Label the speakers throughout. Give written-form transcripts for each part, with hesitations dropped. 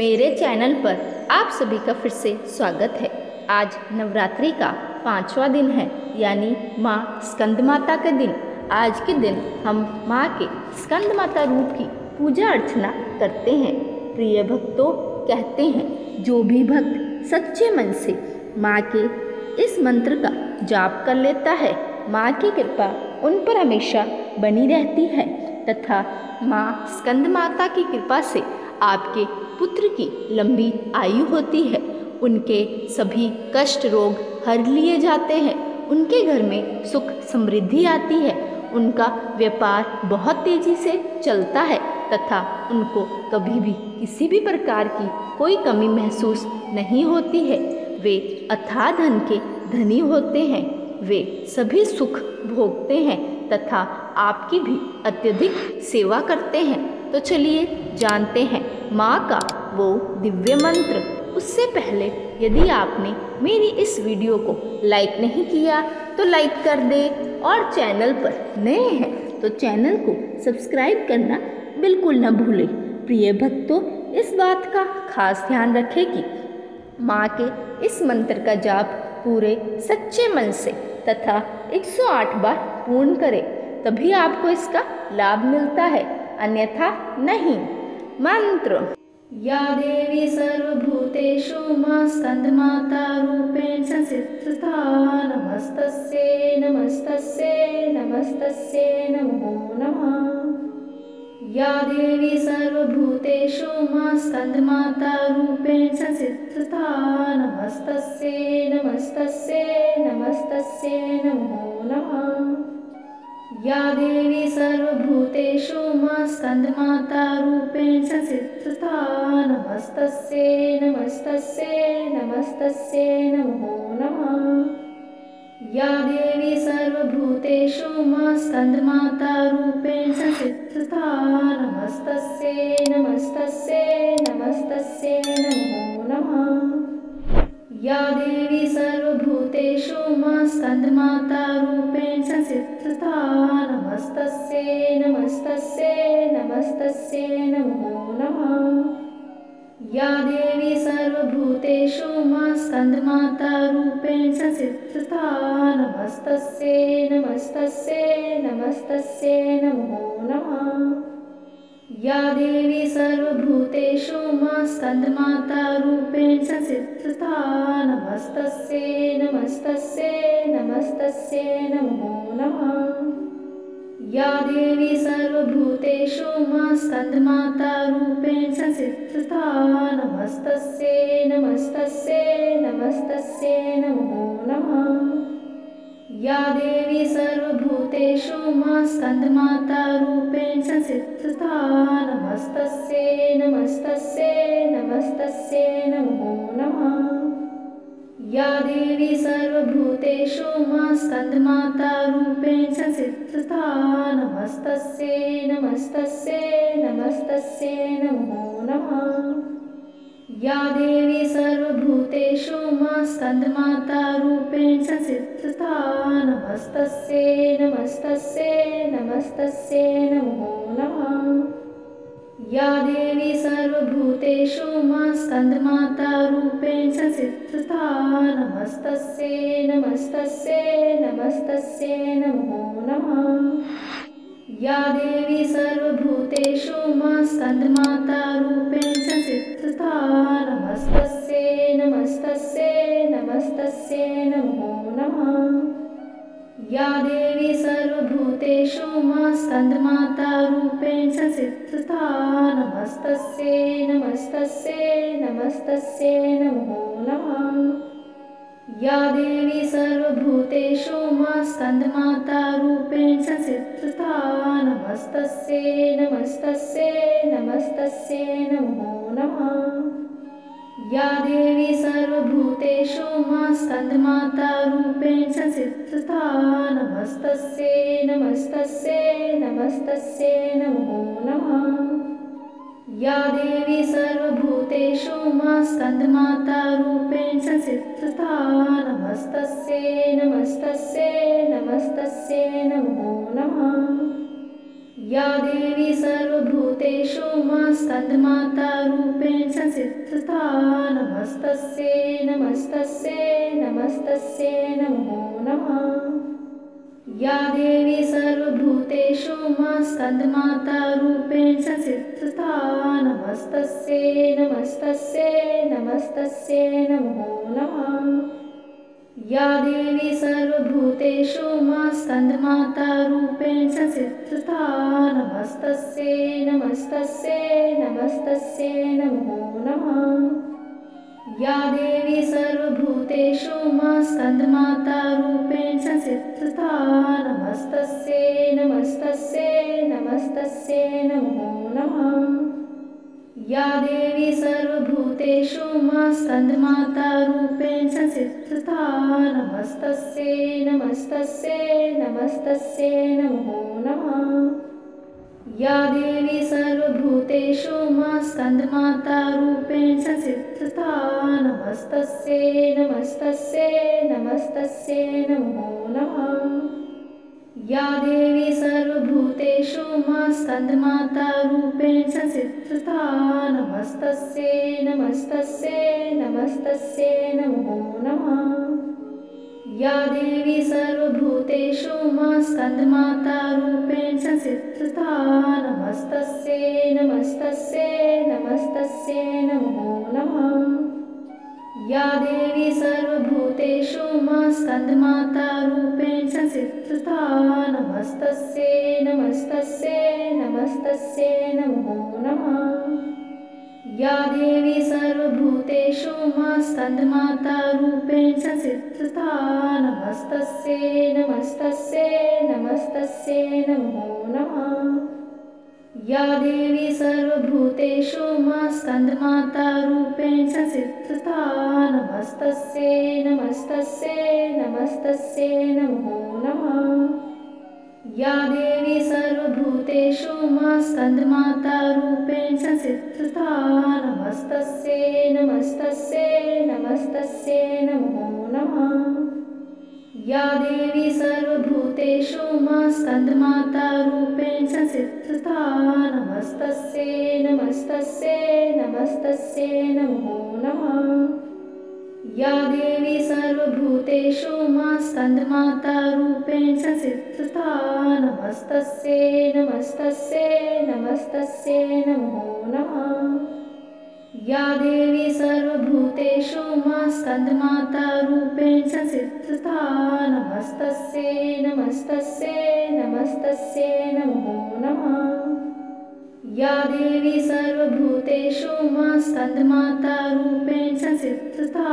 Speaker 1: मेरे चैनल पर आप सभी का फिर से स्वागत है। आज नवरात्रि का 5वां दिन है, यानी माँ स्कंद माता का दिन। आज के दिन हम माँ के स्कंद माता रूप की पूजा अर्चना करते हैं। प्रिय भक्तों, कहते हैं जो भी भक्त सच्चे मन से माँ के इस मंत्र का जाप कर लेता है, माँ की कृपा उन पर हमेशा बनी रहती है तथा माँ स्कंद माता की कृपा से आपके पुत्र की लंबी आयु होती है। उनके सभी कष्ट रोग हर लिए जाते हैं। उनके घर में सुख समृद्धि आती है। उनका व्यापार बहुत तेजी से चलता है तथा उनको कभी भी किसी भी प्रकार की कोई कमी महसूस नहीं होती है। वे अथाह धन के धनी होते हैं। वे सभी सुख भोगते हैं तथा आपकी भी अत्यधिक सेवा करते हैं। तो चलिए जानते हैं माँ का वो दिव्य मंत्र। उससे पहले यदि आपने मेरी इस वीडियो को लाइक नहीं किया तो लाइक कर दें, और चैनल पर नए हैं तो चैनल को सब्सक्राइब करना बिल्कुल न भूलें। प्रिय भक्तों, इस बात का खास ध्यान रखें कि माँ के इस मंत्र का जाप पूरे सच्चे मन से तथा 108 बार पूर्ण करें, तभी आपको इसका लाभ मिलता है, अन्यथा नहीं। मंत्र। या देवी सर्वभूतेषु मां स्कंदमाता रूपेण संस्थिता, नमस्तस्यै नमस्तस्यै नमस्तस्यै नमो नमः। या देवी सर्वभूतेषु मां स्कंदमाता रूपेण संस्थिता, नमस्तस्यै नमस्तस्यै नमस्तस्यै नमो नमः। या देवी सर्वभूतेषु मां स्कंदमाता रूपेण संस्थिता, नमस्तस्यै नमस्तस्यै नमस्तस्यै नमो नमः। या देवी सर्वभूतेषु मां स्कंदमाता रूपेण संस्थिता, नमस्तस्यै नमस्तस्यै नमस्तस्यै नमो नमः। या देवी सर्वभूतेषु मां स्कंदमाता रूपेण संस्थिता, नमस्तस्यै नमस्तस्यै नमस्तस्यै नमो नमः। या देवी सर्वभूतेषु मां स्कंदमाता रूपेण संस्थिता, नमस्तस्यै नमस्तस्यै नमस्तस्यै नमो नमः। या देवी सर्वभूतेषु मां स्कंदमाता रूपेण संस्थिता, नमस्तस्यै नमस्तस्यै नमस्तस्यै नमो नमः। या देवी सर्वभूतेषु मां स्कंदमाता रूपेण संस्थिता, नमस्तस्यै नमस्तस्यै नमस्तस्यै नमो नमः। या देवी सर्वभूतेषु मां स्कंदमाता रूपेण संस्थिता, नमस्तस्यै नमस्तस्यै नमस्तस्यै नमो नमः। या देवी सर्वभूतेषु मां स्कंदमाता रूपेण संस्थिता, नमस्तस्यै नमस्तस्यै नमस्तस्यै नमो नमः। या देवी सर्वभूतेषु मां स्कंदमाता रूपेण संस्थिता, नमस्तस्यै नमस्तस्यै नमस्तस्यै नमो नमः। या देवी सर्वभूतेषु मां स्कंदमाता रूपेण संस्थिता, नमस्तस्यै नमस्तस्यै नमस्तस्यै नमो नमः। या देवी सर्वभूतेषु मां स्कंदमाता रूपेण संस्थिता, नमस्तस्यै नमस्तस्यै नमस्तस्यै नमो नमः। या देवी सर्वभूतेषु मां स्कंदमाता रूपेण संस्थिता, नमस्तस्यै नमस्तस्यै नमस्तस्यै नमो नमः। या देवी सर्वभूतेषु मां स्कंदमाता रूपेण संस्थिता, नमस्तस्यै नमस्तस्यै नमस्तस्यै नमो नमः। या देवी सर्वभूतेषु मां स्कंदमाता रूपेण संस्थिता, नमस्तस्यै नमस्तस्यै नमस्तस्यै नमो नमः। या देवी सर्वभूतेषु मां स्कंदमाता रूपेण संस्थिता, नमस्तस्यै नमस्तस्यै नमस्तस्यै नमो नमः। या देवी सर्वभूतेषु मा स्कन्दमाता रूपेण संस्थिता नमस्तस्यै नमस्तस्यै नमस्तस्यै नमो नमः। या देवी सर्वभूतेषु मा स्कन्दमाता रूपेण संस्थिता नमस्तस्यै नमस्तस्यै नमस्तस्यै नमो नमः। या देवी सर्वभूतेषु मा स्कन्दमाता रूपेण संस्थिता नमस्तस्यै नमस्तस्यै नमस्तस्यै नमो नमः। या देवी सर्वभूतेषु मा स्कन्दमाता रूपेण संस्थिता नमस्तस्यै नमस्तस्यै नमस्तस्यै नमो नमः। या देवी सर्वभूतेषु मा स्कन्दमाता रूपेण संस्थिता नमस्तस्यै नमस्तस्यै नमस्तस्यै नमो नमः। या देवी सर्वभूतेषु मा स्कन्दमाता रूपेण संस्थिता नमस्तस्यै नमस्तस्यै नमस्तस्यै नमो नमः। या देवी सर्वभूतेषु मा स्कन्दमाता रूपेण संस्थिता नमस्तस्यै नमस्तस्यै नमस्तस्यै नमो नमः। या देवी सर्वभूतेषु मा स्कन्दमाता रूपेण संस्थिता नमस्तस्यै नमस्तस्यै नमस्तस्यै नमो नमः। या देवी सर्वभूतेषु मा स्कन्दमाता रूपेण संस्थिता नमस्तस्यै नमस्तस्यै नमस्तस्यै नमो नमः। या देवी सर्वभूतेषु मा स्कन्दमाता रूपेण संस्थिता नमस्तस्यै नमस्तस्यै नमस्तस्यै नमो नमः। या देवी सर्वभूतेषु मा स्कन्दमाता रूपेण संस्थिता नमस्तस्यै नमस्तस्यै नमस्तस्यै नमो नमः। या देवी सर्वभूतेषु मा स्कन्दमाता रूपेण संस्थिता नमस्तस्यै नमस्तस्यै नमस्तस्यै नमो नमः। या देवी सर्वभूतेषु मा स्कन्दमाता रूपेण संस्थिता नमस्तस्यै नमस्तस्यै नमस्तस्यै नमो नमः। या देवी सर्वभूतेषु मा स्कन्दमाता रूपेण संस्थिता नमस्तस्यै नमस्तस्यै नमस्तस्यै नमो नमः। या देवी सर्वभूतेषु मा स्कन्दमाता रूपेण संस्थिता नमस्तस्यै नमस्तस्यै नमस्तस्यै नमो नमः। या देवी सर्वभूतेषु मा स्कन्दमाता रूपेण संस्थिता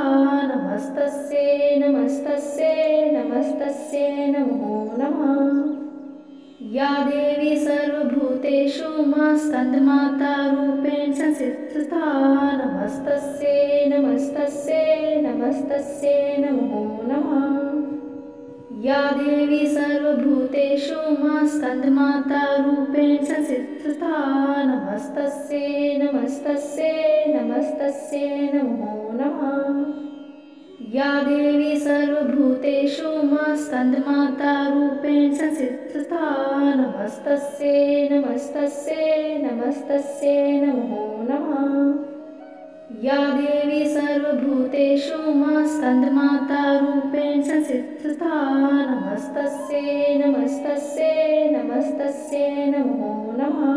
Speaker 1: नमस्तस्यै नमस्तस्यै नमस्तस्यै नमो नमः। या देवी सर्वभूतेषु मा स्कन्दमाता रूपेण संस्थिता नमस्तस्यै नमस्तस्यै नमस्तस्यै नमो नमः। या देवी सर्वभूतेषु मा स्कन्दमाता रूपेण संस्थिता नमस्तस्यै नमस्तस्यै नमस्तस्यै नमो नमः। या देवी सर्वभूतेषु मा स्कन्दमाता रूपेण संस्थिता नमस्तस्यै नमस्तस्यै नमस्तस्यै नमो नमः। या देवी सर्वभूतेषु मा स्कन्दमाता रूपेण संस्थिता नमस्तस्यै नमस्तस्यै नमस्तस्यै नमो नमः।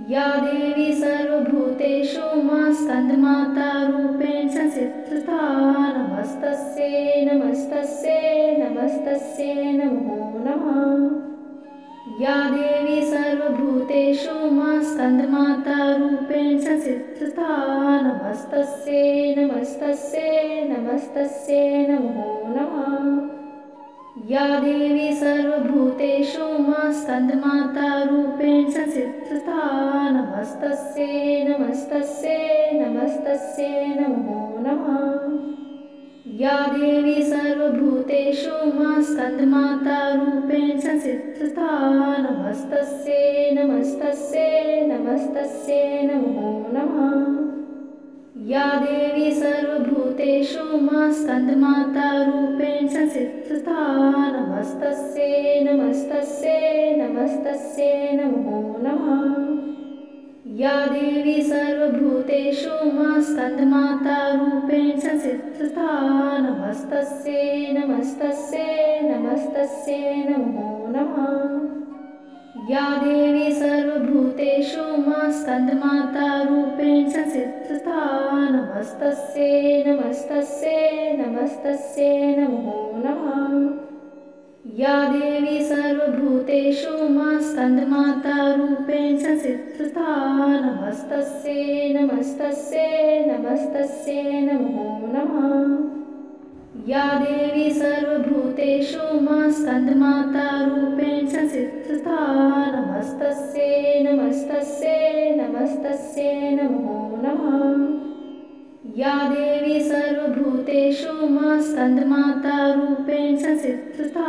Speaker 1: या देवी सर्वभूतेषु मा स्कन्दमाता रूपेण संस्थिता नमस्तस्यै नमस्तस्यै नमस्तस्यै नमो नमः। या देवी सर्वभूतेषु मा स्कन्दमाता रूपेण संस्थिता नमस्तस्यै नमस्तस्यै नमस्तस्यै नमो नमः। या देवी सर्वभूतेषु मा स्कन्दमाता रूपेण संस्थिता नमस्तस्यै नमस्तस्यै नमस्तस्यै नमो नमः। या देवी सर्वभूतेषु मा स्कन्दमाता रूपेण संस्थिता नमस्तस्यै नमस्तस्यै नमस्तस्यै नमो नमः। या देवी सर्वभूतेषु मा स्कन्दमाता रूपेण संस्थिता नमस्तस्यै नमस्तस्यै नमस्तस्यै नमो नमः। या देवी सर्वभूतेषु मा स्कन्दमाता रूपेण संस्थिता नमस्तस्यै नमस्तस्यै नमस्तस्यै नमो नमः। या देवी सर्वभूतेषु मा स्कन्दमाता रूपेण संस्थिता नमस्तस्यै नमस्तस्यै नमस्तस्यै नमो नमः। या देवी सर्वभूतेषु मा स्कन्दमाता रूपेण संस्थिता नमस्तस्यै नमस्तस्यै नमस्तस्यै नमो नमः। या देवी सर्वभूतेषु मा स्कन्दमाता रूपेण संस्थिता नमस्तस्यै नमस्तस्यै नमस्तस्यै नमो नमः। या देवी सर्वभूतेषु मा स्कन्दमाता रूपेण संस्थिता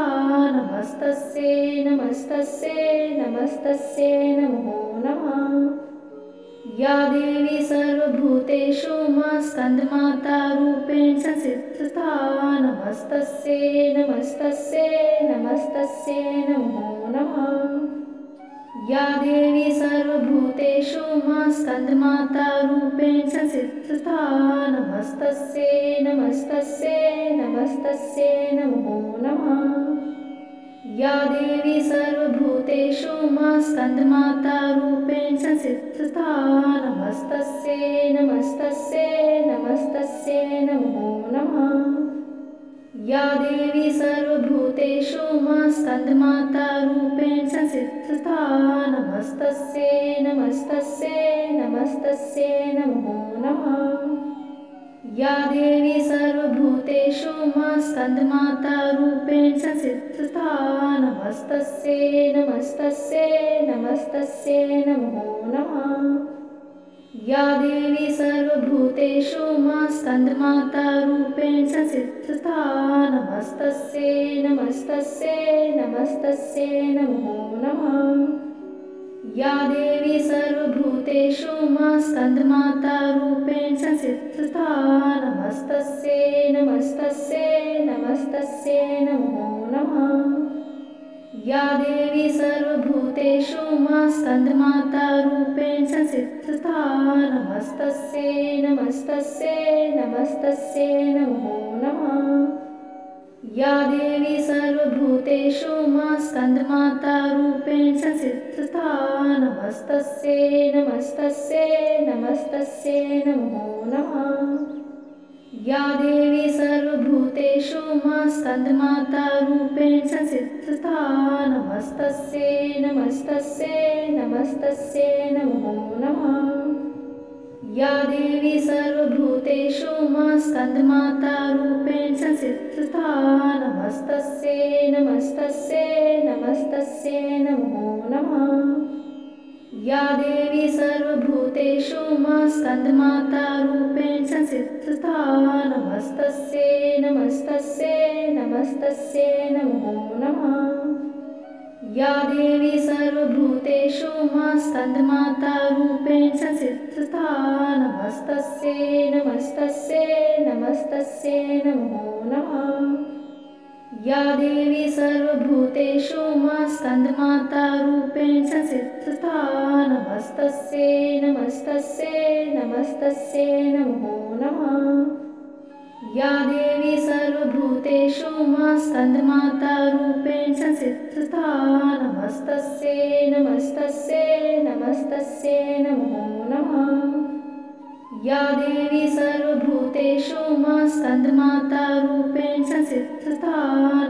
Speaker 1: नमस्तस्यै नमस्तस्यै नमस्तस्यै नमो नमः। या देवी सर्वभूतेषु मा स्कन्दमाता रूपेण संस्थिता नमस्तस्यै नमस्तस्यै नमस्तस्यै नमो नमः। या देवी सर्वभूतेषु मा स्कन्दमाता रूपेण संस्थिता नमस्तस्यै नमस्तस्यै नमस्तस्यै नमो नमः। या देवी सर्वभूतेषु मा स्कन्दमाता रूपेण संस्थिता नमस्तस्यै नमस्तस्यै नमस्तस्यै नमो नमः। या देवी सर्वभूतेषु मा स्कन्दमाता रूपेण संस्थिता नमस्तस्यै नमस्तस्यै नमस्तस्यै नमो नमः। या देवी सर्वभूतेषु मा स्कन्दमाता रूपेण संस्थिता नमस्तस्यै नमस्तस्यै नमस्तस्यै नमो नमः। या देवी सर्वभूतेषु मा स्कन्दमाता रूपेण संस्थिता नमस्तस्यै नमस्तस्यै नमस्तस्यै नमो नमः। या देवी सर्वभूतेषु मा स्कन्दमाता रूपेण संस्थिता नमस्तस्यै नमस्तस्यै नमस्तस्यै नमो नमः। या देवी सर्वभूतेषु मा स्कन्दमाता रूपेण संस्थिता नमस्तस्यै नमस्तस्यै नमस्तस्यै नमो नमः। या देवी सर्वभूतेषु मा स्कन्दमाता रूपेण संस्थिता नमस्तस्यै नमस्तस्यै नमस्तस्यै नमो नमः। या देवी सर्वभूतेषु मा स्कन्दमाता रूपेण संस्थिता नमस्तस्यै नमस्तस्यै नमस्तस्यै नमो नमः। या देवी सर्वभूतेषु मा स्कन्दमाता रूपेण संस्थिता नमस्तस्यै नमस्तस्यै नमस्तस्यै नमो नमः। या देवी सर्वभूतेषु मा स्कन्दमाता रूपेण संस्थिता नमस्तस्यै नमस्तस्यै नमस्तस्यै नमो नमः। या देवी सर्वभूतेषु मा स्कन्दमाता रूपेण संस्थिता नमस्तस्यै नमस्तस्यै नमस्तस्यै नमो नमः। या देवी सर्वभूतेषु मा स्कन्दमाता रूपेण संस्थिता नमस्तस्यै नमस्तस्यै नमस्तस्यै नमो नमः। या देवी सर्वभूतेषु मा स्कन्दमाता रूपेण संस्थिता नमस्तस्यै नमस्तस्यै नमस्तस्यै नमो नमः। या देवी सर्वभूतेषु मा स्कन्दमाता रूपेण संस्थिता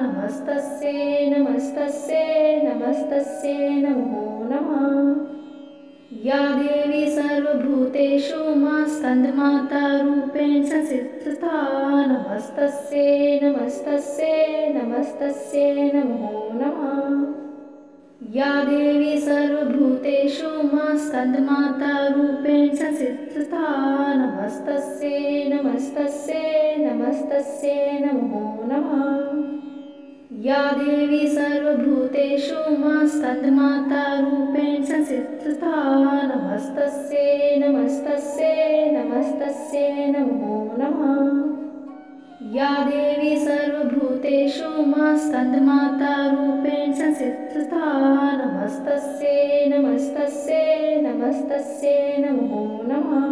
Speaker 1: नमस्तस्यै नमस्तस्यै नमस्तस्यै नमो नमः। या देवी सर्वभूतेषु मा स्कन्दमाता रूपेण संस्थिता नमस्तस्यै नमस्तस्यै नमस्तस्यै नमो नमः। या देवी सर्वभूतेषु मा स्कन्दमाता रूपेण संस्थिता नमस्तस्यै नमस्तस्यै नमस्तस्यै नमो नमः। या देवी सर्वभूतेषु स्कन्दमातारूपेण संस्थिता नमस्तस्यै नमस्तस्यै नमस्तस्यै नमो नमः। या देवी सर्वभूतेषु स्कन्दमातारूपेण संस्थिता नमस्तस्यै नमस्तस्यै नमस्तस्यै नमो नमः।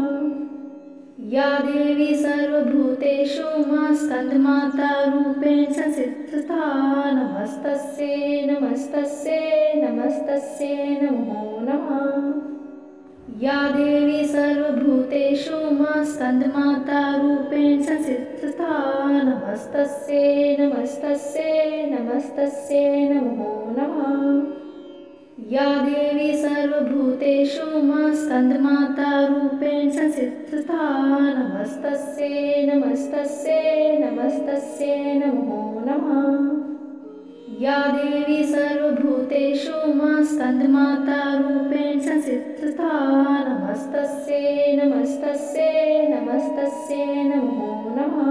Speaker 1: या देवी सर्वभूतेषु स्कन्दमातारूपेण संस्थिता नमस्तस्यै नमस्तस्यै नमस्तस्यै नमो नमः। या देवी सर्वभूतेषु स्कन्दमातारूपेण संस्थिता नमस्तस्यै नमस्तस्यै नमस्तस्यै नमो नमः। या देवी सर्वभूतेषु स्कन्दमातारूपेण संस्थिता नमस्तस्यै नमस्तस्यै नमस्तस्यै नमो नमः। या देवी सर्वभूतेषु स्कन्दमातारूपेण संस्थिता नमस्तस्यै नमस्तस्यै नमस्तस्यै नमो नमः।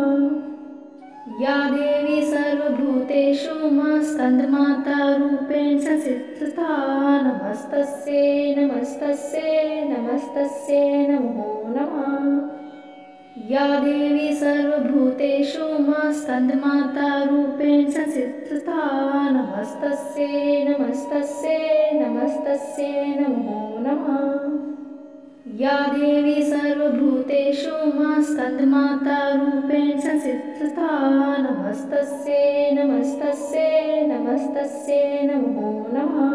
Speaker 1: या देवी सर्वभूतेषु स्कन्दमातारूपेण संस्थिता नमस्तस्यै नमस्तस्यै नमस्तस्यै नमो नमः। या देवी सर्वभूतेषु स्कन्दमातारूपेण संस्थिता नमस्तस्यै नमस्तस्यै नमस्तस्यै नमो नमः। या देवी सर्वभूतेषु स्कन्दमातारूपेण संस्थिता नमस्तस्यै नमस्तस्यै नमस्तस्यै नमो नमः।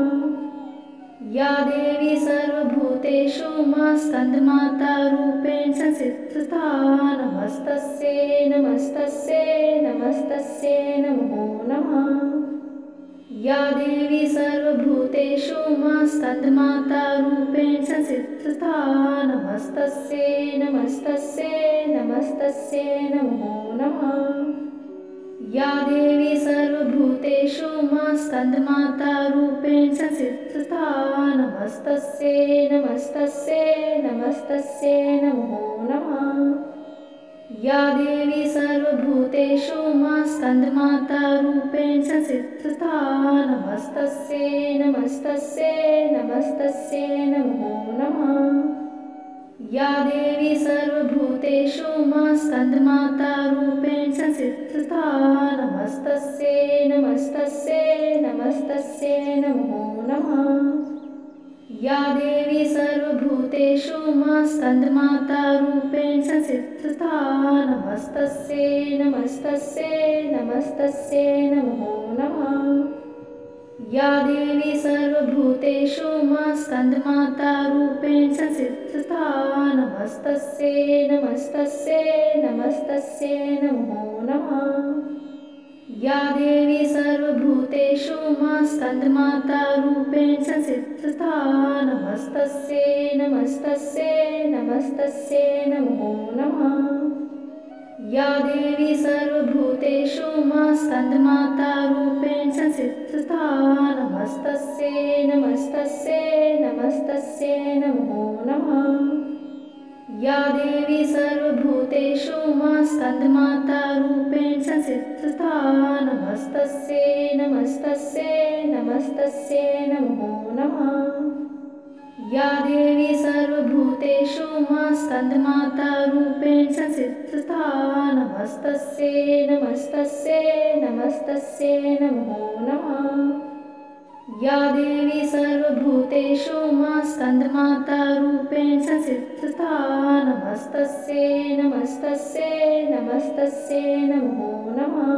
Speaker 1: या देवी सर्वभूतेषु स्कन्दमातारूपेण संस्थिता नमस्तस्यै नमस्तस्यै नमस्तस्यै नमो नमः। या देवी सर्वभूतेषु स्कन्दमातारूपेण संस्थिता नमस्तस्यै नमस्तस्यै नमस्तस्यै नमो नमः। या देवी सर्वभूतेषु स्कन्दमातारूपेण संस्थिता नमस्तस्यै नमस्तस्यै नमस्तस्यै नमो नमः। या देवी सर्वभूतेषु स्कन्दमातारूपेण संस्थिता नमस्तस्यै नमस्तस्यै नमस्तस्यै नमो नमः। या देवी सर्वभूतेषु स्कन्दमातारूपेण संस्थिता नमस्तस्यै नमस्तस्यै नमस्तस्यै नमो नमः। या देवी सर्वभूतेषु स्कन्दमातारूपेण संस्थिता नमस्तस्यै नमस्तस्यै नमस्तस्यै नमो नमः। या देवी सर्वभूतेषु स्कन्दमातारूपेण संस्थिता नमस्तस्यै नमस्तस्यै नमस्तस्यै नमो नमः। या देवी सर्वभूतेषु स्कन्दमातारूपेण संस्थिता नमस्तस्यै नमस्तस्यै नमस्तस्यै नमो नमः। या देवी सर्वभूतेषु स्कन्दमातारूपेण संस्थिता नमस्तस्यै नमस्तस्यै नमस्तस्यै नमो नमः। या देवी सर्वभूतेषु स्कन्दमातारूपेण संस्थिता नमस्तस्यै नमस्तस्यै नमस्तस्यै नमो नमः। या देवी सर्वभूतेषु स्कन्दमातारूपेण संस्थिता नमस्तस्यै नमस्तस्यै नमस्तस्यै नमो नमः। या देवी सर्वभूतेषु स्कन्दमातारूपेण संस्थिता नमस्तस्यै नमस्तस्यै नमस्तस्यै नमो नमः।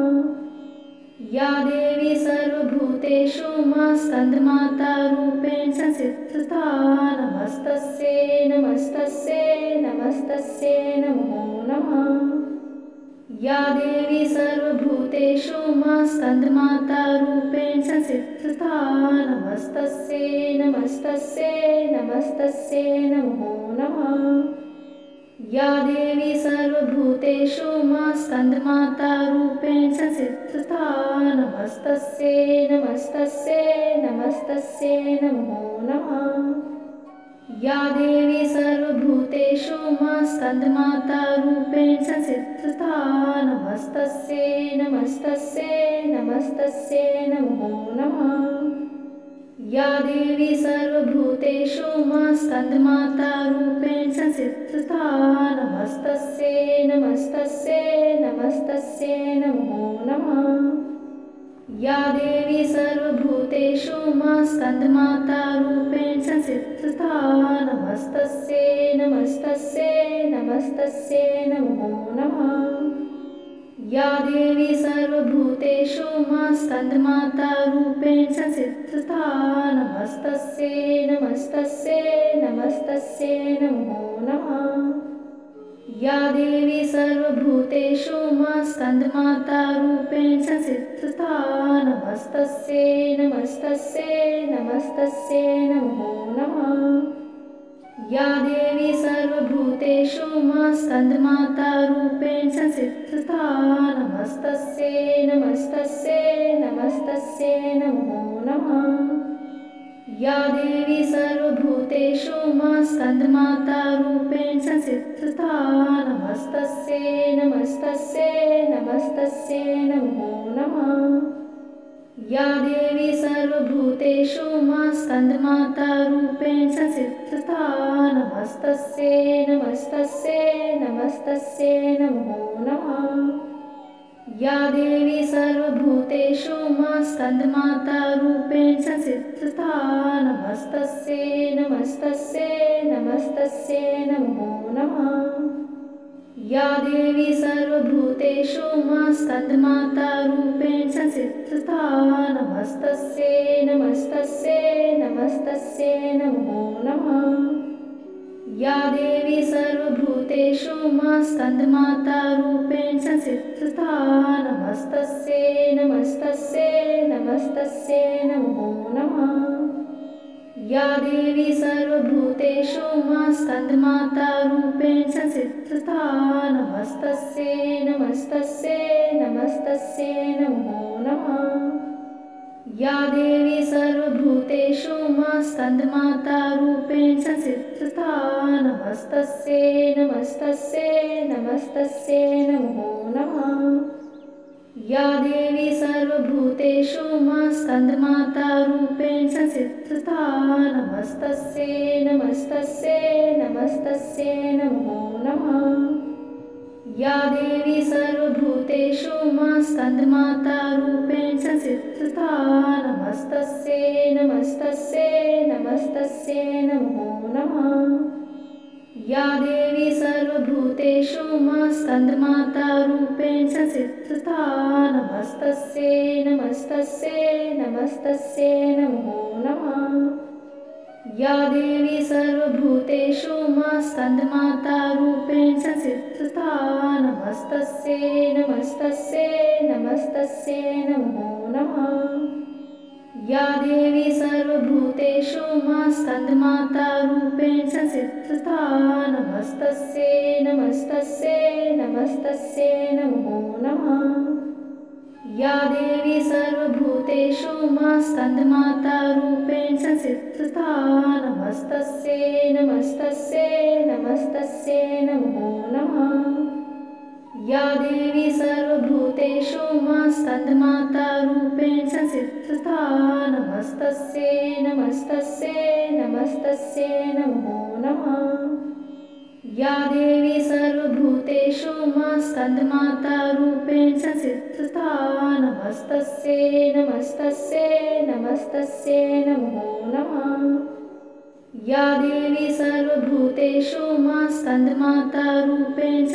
Speaker 1: या देवी सर्वभूतेषु स्कन्दमातारूपेण संस्थिता नमस्तस्यै नमस्तस्यै नमस्तस्यै नमो नमः। या देवी सर्वभूतेषु स्कन्दमातारूपेण संस्थिता नमस्तस्यै नमस्तस्यै नमस्तस्यै नमो नमः। या देवी सर्वभूतेषु स्कन्दमातारूपेण संस्थिता नमस्तस्यै नमस्तस्यै नमस्तस्यै नमो नमः। या देवी सर्वभूतेषु स्कन्दमातारूपेण संस्थिता नमस्तस्यै नमस्तस्यै नमस्तस्यै नमस्तस्यै नमो नमः। या देवी सर्वभूतेषु मा स्कन्दमातारूपेण संस्थिता नमस्तस्यै नमस्तस्यै नमस्तस्यै नमो नमः। या देवी सर्वभूतेषु मा स्कन्दमातारूपेण संस्थिता नमस्तस्यै नमस्तस्यै नमस्तस्यै नमो नमः। या देवी सर्वभूतेषु मा स्कन्दमातारूपेण संस्थिता नमस्तस्यै नमस्तस्यै नमस्तस्यै नमो नमः। या देवी सर्वभूतेषु मा स्कन्दमातारूपेण संस्थिता नमस्तस्यै नमस्तस्यै नमस्तस्यै नमो नमः। या देवी सर्वभूतेषु मा स्कन्दमातारूपेण संस्थिता नमस्तस्यै नमस्तस्यै नमस्तस्यै नमो नमः। या देवी सर्वभूतेषु मा स्कन्दमातारूपेण संस्थिता नमस्तस्यै नमस्तस्यै नमस्तस्यै नमो नमः। या देवी सर्वभूतेषु मा स्कन्दमातारूपेण संस्थिता नमस्तस्यै नमस्तस्यै नमस्तस्यै नमो नमः। या देवी सर्वभूतेषु मा स्कन्दमातारूपेण संस्थिता नमस्तस्यै नमस्तस्यै नमस्तस्यै नमो नमः। या देवी सर्वभूतेषु मा स्कन्दमातारूपेण संस्थिता नमस्तस्यै नमस्तस्यै नमस्तस्यै नमो नमः। या देवी सर्वभूतेषु मा स्कन्दमातारूपेण संस्थिता नमस्तस्यै नमस्तस्यै नमस्तस्यै नमो नमः। या देवी सर्वभूतेषु मा स्कन्दमातारूपेण संस्थिता नमस्तस्यै नमस्तस्यै नमस्तस्यै नमो नमः। या देवी सर्वभूतेषु मा स्कन्दमातारूपेण संस्थिता नमस्तस्यै नमस्तस्यै नमस्तस्यै नमो नमः। या देवी सर्वभूतेषु मा स्कन्दमातारूपेण संस्थिता नमस्तस्यै नमस्तस्यै नमस्तस्यै नमो नमः। या देवी सर्वभूतेषु मा स्कन्दमातारूपेण संस्थिता नमस्तस्यै नमस्तस्यै नमस्तस्यै नमो नमः। या देवी सर्वभूतेषु मा स्कन्दमातारूपेण संस्थिता नमस्तस्यै नमस्तस्यै नमस्तस्यै नमो नमः। या देवी सर्वभूतेषु मा स्कन्दमातारूपेण संस्थिता नमस्तस्यै नमस्तस्यै नमस्तस्यै नमो नमः। या देवी सर्वभूतेषु मा स्कन्दमातारूपेण संस्थिता नमस्तस्यै नमस्तस्यै नमस्तस्यै नमो नमः। या देवी सर्वभूतेषु मा स्कन्दमातारूपेण संस्थिता नमस्तस्यै नमस्तस्यै नमस्तस्यै नमो नमः। या देवी सर्वभूतेषु मा स्कन्दमातारूपेण संस्थिता नमस्तस्यै नमस्तस्यै नमस्तस्यै नमो नमः। या देवी सर्वभूतेषु मा स्कन्दमातारूपेण संस्थिता नमस्तस्यै नमस्तस्यै नमस्तस्यै नमो नमः। या देवी सर्वभूतेषु मा स्कन्दमातारूपेण